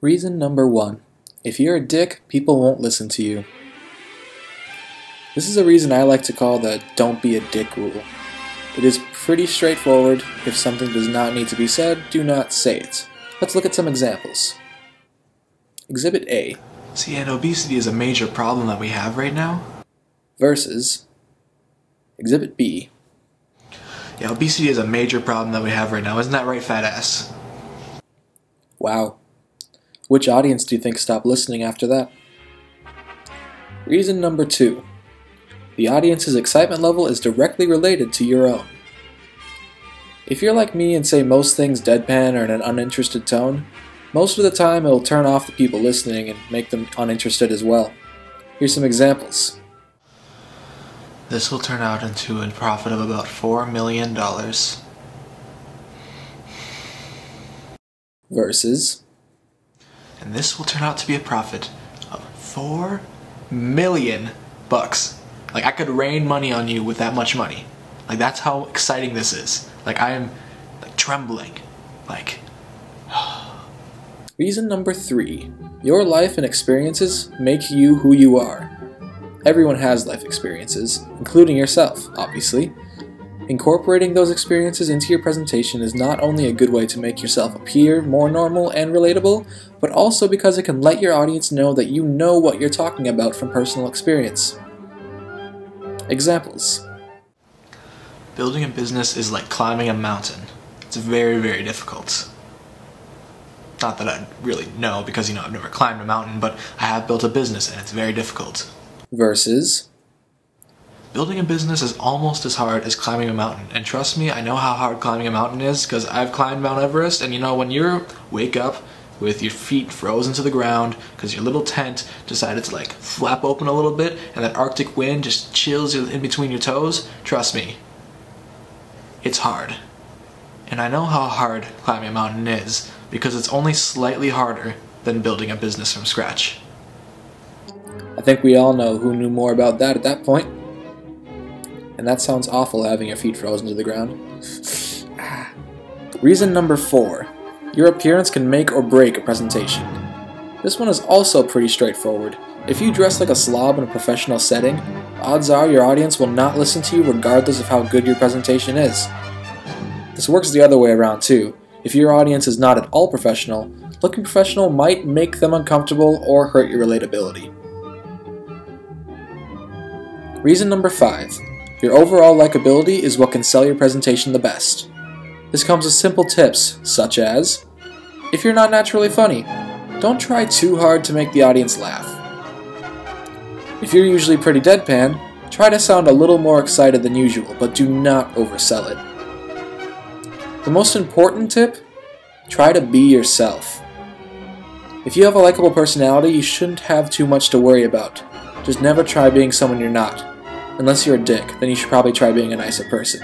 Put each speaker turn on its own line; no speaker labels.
Reason number 1. If you're a dick, people won't listen to you. This is a reason I like to call the don't be a dick rule. It is pretty straightforward. If something does not need to be said, do not say it. Let's look at some examples. Exhibit A.
See, and obesity is a major problem that we have right now.
Versus Exhibit B.
Yeah, obesity is a major problem that we have right now. Isn't that right, fat ass?
Wow. Which audience do you think stopped listening after that? Reason number 2. The audience's excitement level is directly related to your own. If you're like me and say most things deadpan or in an uninterested tone, most of the time it'll turn off the people listening and make them uninterested as well. Here's some examples.
This will turn out into a profit of about $4 million.
Versus
And this will turn out to be a profit of $4 million. Like, I could rain money on you with that much money. Like, that's how exciting this is. Like, I am, like, trembling. Like...
Reason number 3. Your life and experiences make you who you are. Everyone has life experiences, including yourself, obviously. Incorporating those experiences into your presentation is not only a good way to make yourself appear more normal and relatable, but also because it can let your audience know that you know what you're talking about from personal experience. Examples.
Building a business is like climbing a mountain. It's very, very difficult. Not that I really know, because, I've never climbed a mountain, but I have built a business and it's very difficult.
Versus
Building a business is almost as hard as climbing a mountain. And trust me, I know how hard climbing a mountain is, because I've climbed Mount Everest, and when you wake up with your feet frozen to the ground because your little tent decided to flap open a little bit and that Arctic wind just chills you in between your toes, trust me, it's hard. And I know how hard climbing a mountain is, because it's only slightly harder than building a business from scratch.
I think we all know who knew more about that at that point. And that sounds awful, having your feet frozen to the ground. Reason number 4. Your appearance can make or break a presentation. This one is also pretty straightforward. If you dress like a slob in a professional setting, odds are your audience will not listen to you regardless of how good your presentation is. This works the other way around too. If your audience is not at all professional, looking professional might make them uncomfortable or hurt your relatability. Reason number 5. Your overall likability is what can sell your presentation the best. This comes with simple tips, such as, if you're not naturally funny, don't try too hard to make the audience laugh. If you're usually pretty deadpan, try to sound a little more excited than usual, but do not oversell it. The most important tip, try to be yourself. If you have a likable personality, you shouldn't have too much to worry about. Just never try being someone you're not. Unless you're a dick, then you should probably try being a nicer person.